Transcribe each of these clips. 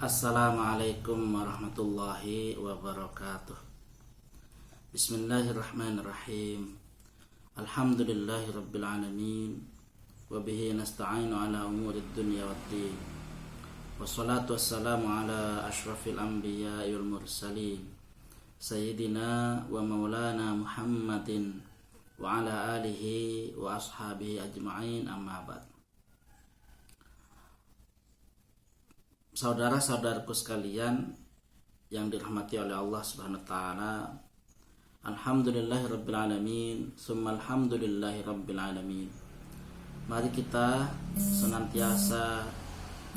Assalamualaikum warahmatullahi wabarakatuh. Bismillahirrahmanirrahim. Alhamdulillahi rabbil alamin. Wabihi nasta'inu ala umurid dunya waddin. Wassalatu wassalamu ala ashrafil anbiya'i wal mursalin, Sayyidina wa maulana Muhammadin wa ala alihi wa ashabihi ajma'in, amma ba'd. Saudara-saudaraku sekalian yang dirahmati oleh Allah Subhanahu wa taala, alhamdulillahirabbil alamin, summa alhamdulillahirabbil alamin. Mari kita senantiasa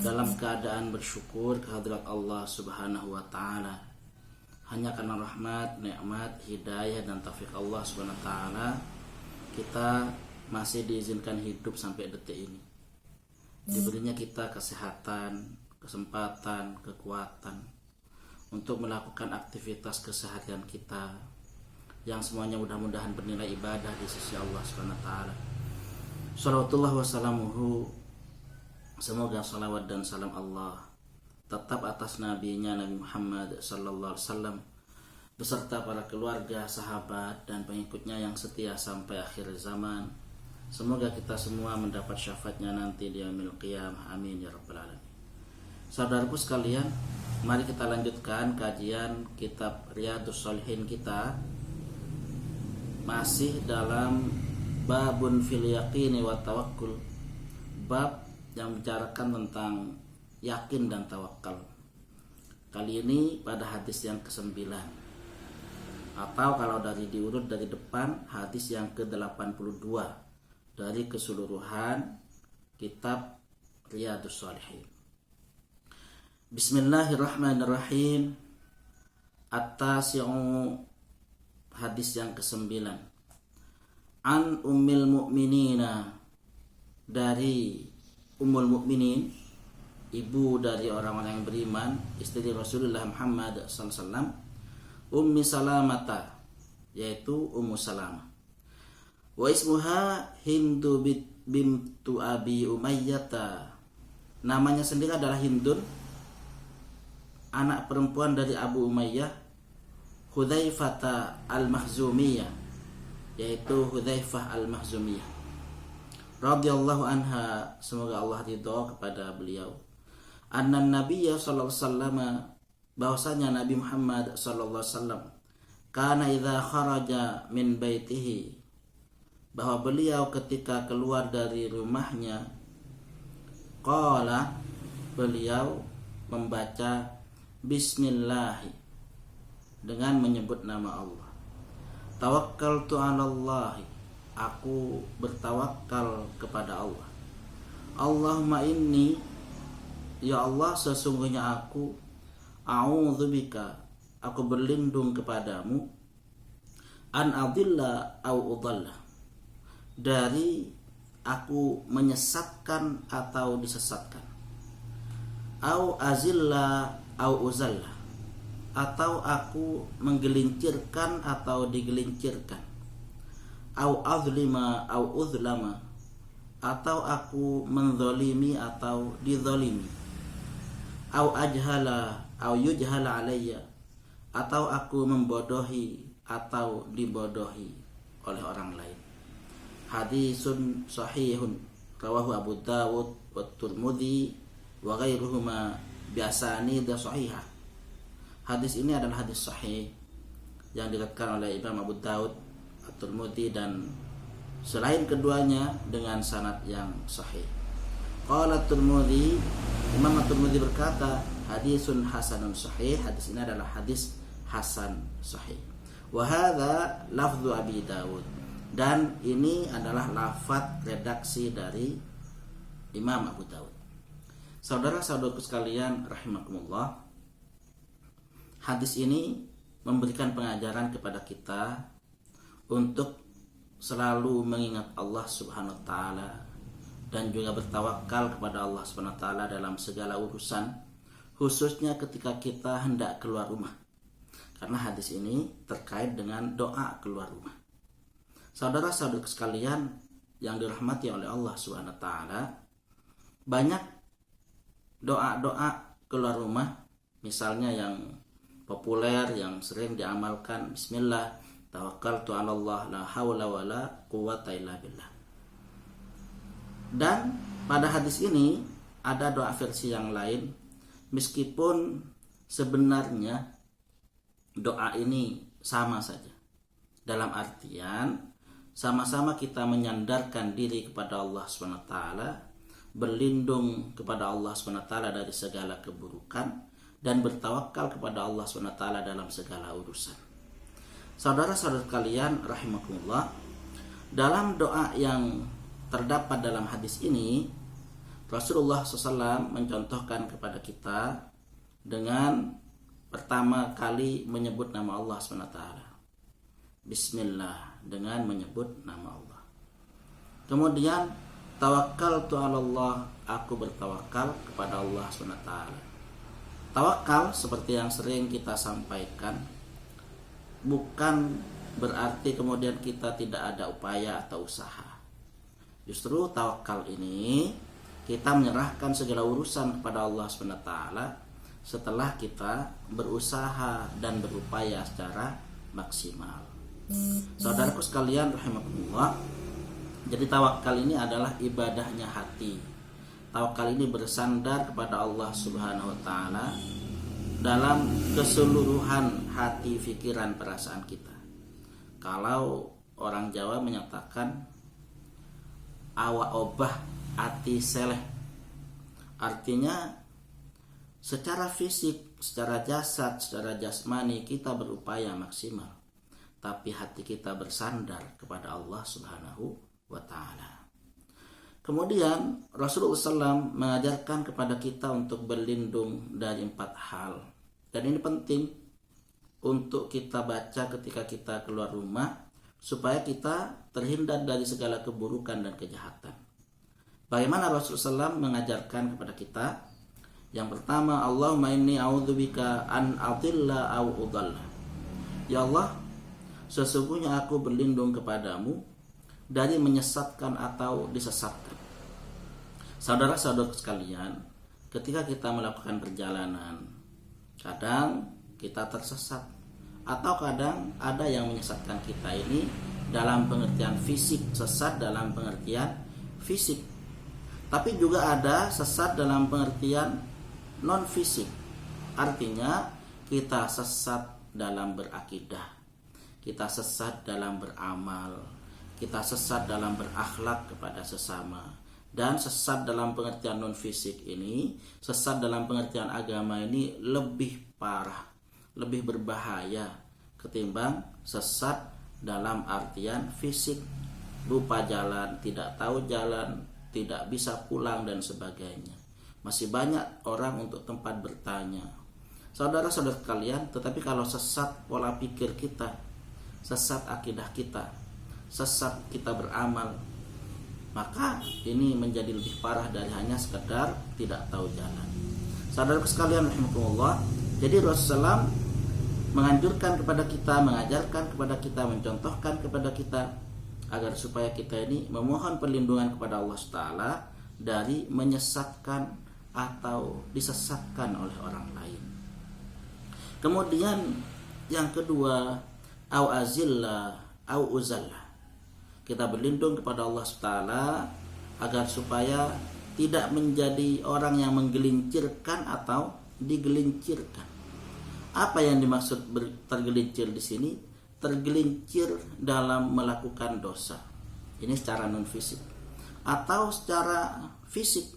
dalam keadaan bersyukur kehadirat Allah Subhanahu wa taala. Hanya karena rahmat, nikmat, hidayah dan taufik Allah Subhanahu wa taala kita masih diizinkan hidup sampai detik ini. Diberinya kita kesehatan, kesempatan, kekuatan untuk melakukan aktivitas keseharian kita yang semuanya mudah-mudahan bernilai ibadah di sisi Allah Subhanahu wa taala. Shalawatullah wassalamuhu, semoga salawat dan salam Allah tetap atas nabinya Nabi Muhammad sallallahu alaihi wasallam beserta para keluarga, sahabat dan pengikutnya yang setia sampai akhir zaman. Semoga kita semua mendapat syafaatnya nanti di yaumil qiyamah. Amin ya rabbal alamin. Saudaraku sekalian, mari kita lanjutkan kajian kitab Riyadhus Shalihin kita, masih dalam babun fil yaqini wa tawakkul, bab yang membicarakan tentang yakin dan tawakal. Kali ini pada hadis yang ke-9, atau kalau dari diurut dari depan, hadis yang ke-82 dari keseluruhan kitab Riyadhus Shalihin. Bismillahirrahmanirrahim. At-tasi'u, hadis yang ke-9. An ummil mu'minina, dari Ummul Mukminin, ibu dari orang-orang yang beriman, istri Rasulullah Muhammad SAW, Ummi Salamata, yaitu Ummu Salamah. Wa ismuha Hindu bintu Abi Umayyah, namanya sendiri adalah Hindun, anak perempuan dari Abu Umayyah, Hudzaifah al-Makhzumiyah, yaitu Hudzaifah al-Makhzumiyah radhiyallahu anha, semoga Allah ridha kepada beliau. Anna Nabiyya sallallahu alaihi wasallam, bahwasanya Nabi Muhammad sallallahu alaihi wasallam, kana idza kharaja min baitihi, bahwa beliau ketika keluar dari rumahnya, qala, beliau membaca bismillah, dengan menyebut nama Allah. Tawakkaltu 'alallahi, aku bertawakal kepada Allah. Allahumma inni, ya Allah sesungguhnya aku, a'udzubika, aku berlindung kepadamu, an adilla au udalla, dari aku menyesatkan atau disesatkan, au azilla au uzalla, atau aku menggelincirkan atau digelincirkan, au azlima au uzlama, atau aku menzalimi atau dizalimi, au ajhala au yujhala alayya, atau aku membodohi atau dibodohi oleh orang lain. Hadisun sahihun rawahu Abu Dawud wa Tirmidzi wa ghairuhuma biasanid sahihah. Hadis ini adalah hadis sahih yang diriwayatkan oleh Imam Abu Dawud, At-Tirmidzi dan selain keduanya dengan sanad yang sahih. Qala At-Tirmidzi, Imam At-Tirmidzi berkata, hadisun hasanun sahih, hadis ini adalah hadis hasan sahih. Wa hadza lafdzu Abi Dawud, dan ini adalah lafaz redaksi dari Imam Abu Dawud. Saudara-saudaraku sekalian rahimakumullah, hadis ini memberikan pengajaran kepada kita untuk selalu mengingat Allah Subhanahu wa taala dan juga bertawakal kepada Allah Subhanahu wa taala dalam segala urusan, khususnya ketika kita hendak keluar rumah. Karena hadis ini terkait dengan doa keluar rumah. Saudara-saudaraku sekalian yang dirahmati oleh Allah Subhanahu wa taala, banyak doa-doa keluar rumah, misalnya yang populer yang sering diamalkan, bismillah, tawakkaltu 'ala Allah, la haula wala quwwata illa billah. Dan pada hadis ini ada doa versi yang lain, meskipun sebenarnya doa ini sama saja. Dalam artian sama-sama kita menyandarkan diri kepada Allah SWT, berlindung kepada Allah SWT dari segala keburukan, dan bertawakal kepada Allah SWT dalam segala urusan. Saudara-saudara kalian rahimakumullah, dalam doa yang terdapat dalam hadis ini, Rasulullah SAW mencontohkan kepada kita dengan pertama kali menyebut nama Allah SWT. Bismillah, dengan menyebut nama Allah. Kemudian tawakkaltu 'ala Allah, aku bertawakal kepada Allah SWT. Tawakal seperti yang sering kita sampaikan bukan berarti kemudian kita tidak ada upaya atau usaha. Justru tawakal ini kita menyerahkan segala urusan kepada Allah SWT setelah kita berusaha dan berupaya secara maksimal. Saudaraku sekalian rahimakumullah, jadi tawakal ini adalah ibadahnya hati. Tawakal ini bersandar kepada Allah Subhanahu wa taala dalam keseluruhan hati, pikiran, perasaan kita. Kalau orang Jawa menyatakan awa obah ati seleh, artinya secara fisik, secara jasad, secara jasmani kita berupaya maksimal, tapi hati kita bersandar kepada Allah Subhanahu wa ta'ala. Kemudian Rasulullah SAW mengajarkan kepada kita untuk berlindung dari 4 hal. Dan ini penting untuk kita baca ketika kita keluar rumah, supaya kita terhindar dari segala keburukan dan kejahatan. Bagaimana Rasulullah SAW mengajarkan kepada kita? Yang pertama, Allahumma inni a'udzubika an adilla au udalla. Ya Allah, sesungguhnya aku berlindung kepadamu dari menyesatkan atau disesatkan. Saudara-saudara sekalian, ketika kita melakukan perjalanan, kadang kita tersesat, atau kadang ada yang menyesatkan kita ini dalam pengertian fisik, sesat dalam pengertian fisik. Tapi juga ada sesat dalam pengertian non fisik. Artinya kita sesat dalam berakidah, kita sesat dalam beramal, kita sesat dalam berakhlak kepada sesama. Dan sesat dalam pengertian non fisik ini, sesat dalam pengertian agama ini lebih parah, lebih berbahaya ketimbang sesat dalam artian fisik, lupa jalan, tidak tahu jalan, tidak bisa pulang dan sebagainya. Masih banyak orang untuk tempat bertanya. Saudara-saudara kalian, tetapi kalau sesat pola pikir kita, sesat akidah kita, sesat kita beramal, maka ini menjadi lebih parah dari hanya sekedar tidak tahu jalan. Saudara sekalian rahimakumullah, jadi Rasulullah menganjurkan kepada kita, mengajarkan kepada kita, mencontohkan kepada kita agar supaya kita ini memohon perlindungan kepada Allah Ta'ala dari menyesatkan atau disesatkan oleh orang lain. Kemudian yang kedua, au azillah au uzallah. Kita berlindung kepada Allah SWT agar supaya tidak menjadi orang yang menggelincirkan atau digelincirkan. Apa yang dimaksud tergelincir di sini? Tergelincir dalam melakukan dosa. Ini secara non fisik. Atau secara fisik,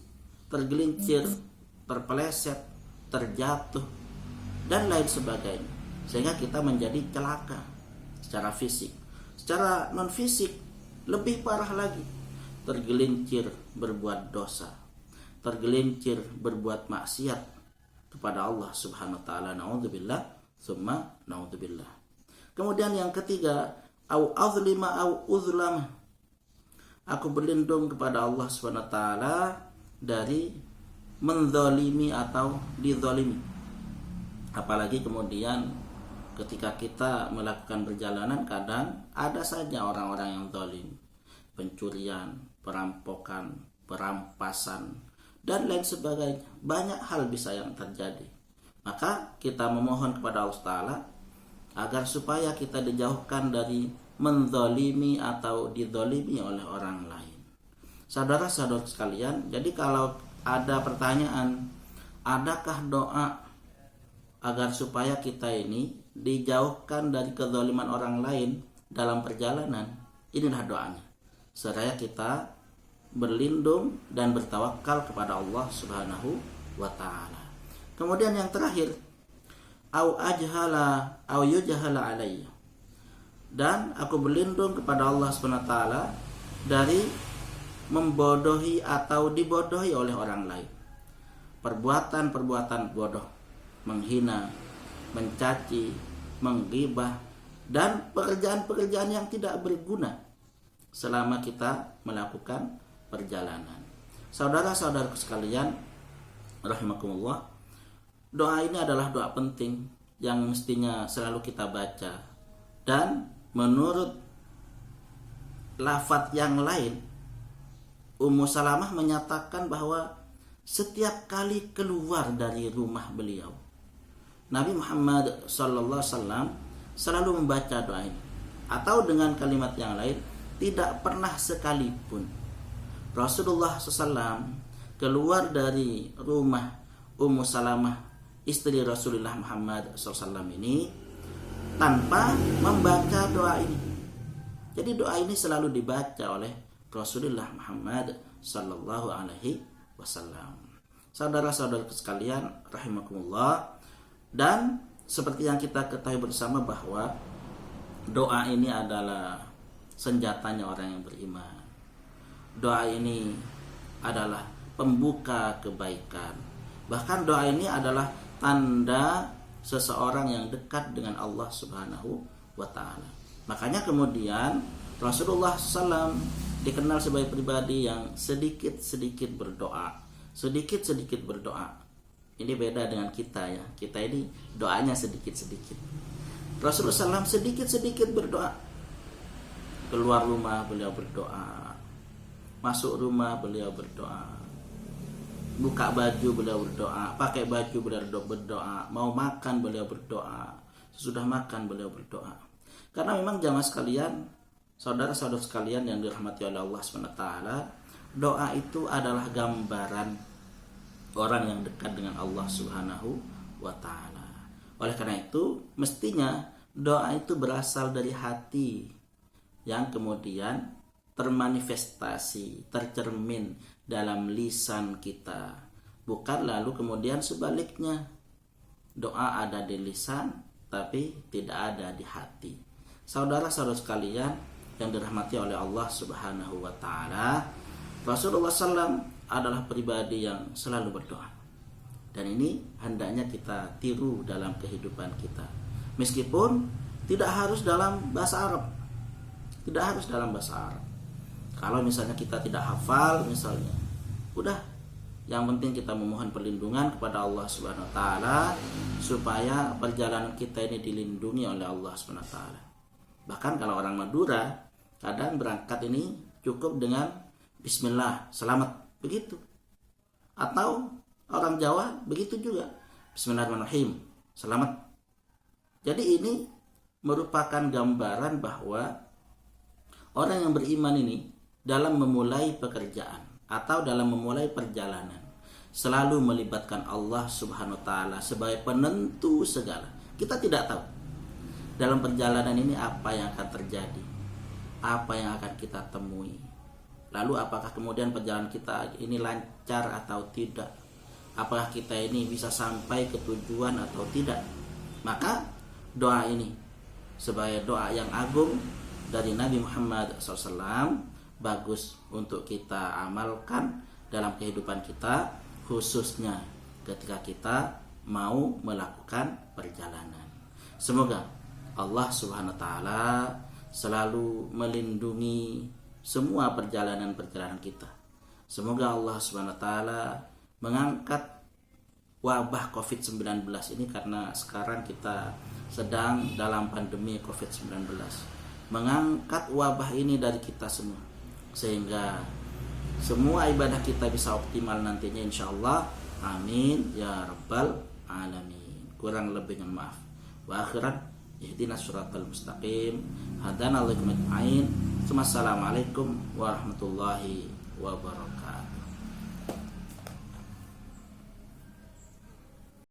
tergelincir, terpeleset, terjatuh, dan lain sebagainya. Sehingga kita menjadi celaka secara fisik. Secara non fisik lebih parah lagi, tergelincir berbuat dosa, tergelincir berbuat maksiat kepada Allah Subhanahu wa taala. Naudzubillah, summa naudzubillah. Kemudian yang ketiga, au azlima au uzlam. Aku berlindung kepada Allah Subhanahu wa taala dari menzalimi atau dizalimi. Apalagi kemudian ketika kita melakukan perjalanan, kadang ada saja orang-orang yang zalim, pencurian, perampokan, perampasan, dan lain sebagainya. Banyak hal bisa yang terjadi. Maka kita memohon kepada Allah Ta'ala agar supaya kita dijauhkan dari menzalimi atau dizalimi oleh orang lain. Saudara-saudara sekalian, jadi kalau ada pertanyaan, adakah doa agar supaya kita ini dijauhkan dari kezaliman orang lain dalam perjalanan? Inilah doanya. Seraya kita berlindung dan bertawakal kepada Allah Subhanahu wa taala. Kemudian yang terakhir, au ajhala au yujhala alayya. Dan aku berlindung kepada Allah Subhanahu wa taala dari membodohi atau dibodohi oleh orang lain. Perbuatan-perbuatan bodoh, menghina, mencaci, menggibah, dan pekerjaan-pekerjaan yang tidak berguna selama kita melakukan perjalanan. Saudara-saudaraku sekalian, rahimakumullah, doa ini adalah doa penting yang mestinya selalu kita baca. Dan menurut lafaz yang lain, Ummu Salamah menyatakan bahwa setiap kali keluar dari rumah beliau, Nabi Muhammad SAW selalu membaca doa ini. Atau dengan kalimat yang lain, tidak pernah sekalipun Rasulullah SAW keluar dari rumah Ummu Salamah, istri Rasulullah Muhammad SAW ini, tanpa membaca doa ini. Jadi doa ini selalu dibaca oleh Rasulullah Muhammad sallallahu alaihi wasallam. Saudara-saudara sekalian rahimakumullah, dan seperti yang kita ketahui bersama bahwa doa ini adalah senjatanya orang yang beriman. Doa ini adalah pembuka kebaikan. Bahkan doa ini adalah tanda seseorang yang dekat dengan Allah Subhanahu wa taala. Makanya kemudian Rasulullah SAW dikenal sebagai pribadi yang sedikit-sedikit berdoa. Sedikit-sedikit berdoa. Ini beda dengan kita ya. Kita ini doanya sedikit-sedikit. Rasulullah SAW sedikit-sedikit berdoa. Keluar rumah beliau berdoa. Masuk rumah beliau berdoa. Buka baju beliau berdoa. Pakai baju beliau berdoa. Mau makan beliau berdoa. Sesudah makan beliau berdoa. Karena memang jamaah sekalian, saudara-saudara sekalian yang dirahmati oleh Allah SWT, doa itu adalah gambaran orang yang dekat dengan Allah Subhanahu wa taala. Oleh karena itu, mestinya doa itu berasal dari hati yang kemudian termanifestasi, tercermin dalam lisan kita. Bukan lalu kemudian sebaliknya, doa ada di lisan tapi tidak ada di hati. Saudara-saudara sekalian yang dirahmati oleh Allah Subhanahu wa taala, Rasulullah SAW adalah pribadi yang selalu berdoa. Dan ini hendaknya kita tiru dalam kehidupan kita. Meskipun tidak harus dalam bahasa Arab. Tidak harus dalam bahasa Arab. Kalau misalnya kita tidak hafal misalnya, udah, yang penting kita memohon perlindungan kepada Allah Subhanahu wa taala supaya perjalanan kita ini dilindungi oleh Allah Subhanahu wa taala. Bahkan kalau orang Madura kadang berangkat ini cukup dengan bismillah, selamat, begitu. Atau orang Jawa begitu juga, bismillahirrahmanirrahim, selamat. Jadi ini merupakan gambaran bahwa orang yang beriman ini dalam memulai pekerjaan atau dalam memulai perjalanan selalu melibatkan Allah Subhanahu wa taala sebagai penentu segala. Kita tidak tahu dalam perjalanan ini apa yang akan terjadi, apa yang akan kita temui. Lalu apakah kemudian perjalanan kita ini lancar atau tidak? Apakah kita ini bisa sampai ke tujuan atau tidak? Maka doa ini sebagai doa yang agung dari Nabi Muhammad SAW bagus untuk kita amalkan dalam kehidupan kita, khususnya ketika kita mau melakukan perjalanan. Semoga Allah Subhanahu wa taala selalu melindungi semua perjalanan-perjalanan kita. Semoga Allah Subhanahu wa taala mengangkat wabah Covid-19 ini, karena sekarang kita sedang dalam pandemi Covid-19. Mengangkat wabah ini dari kita semua, sehingga semua ibadah kita bisa optimal nantinya insyaallah. Amin ya rabbal alamin. Kurang lebihnya maaf. Wa akhirat ihdinas siratal mustaqim. Hadanallahu ajmain. Assalamualaikum warahmatullahi wabarakatuh.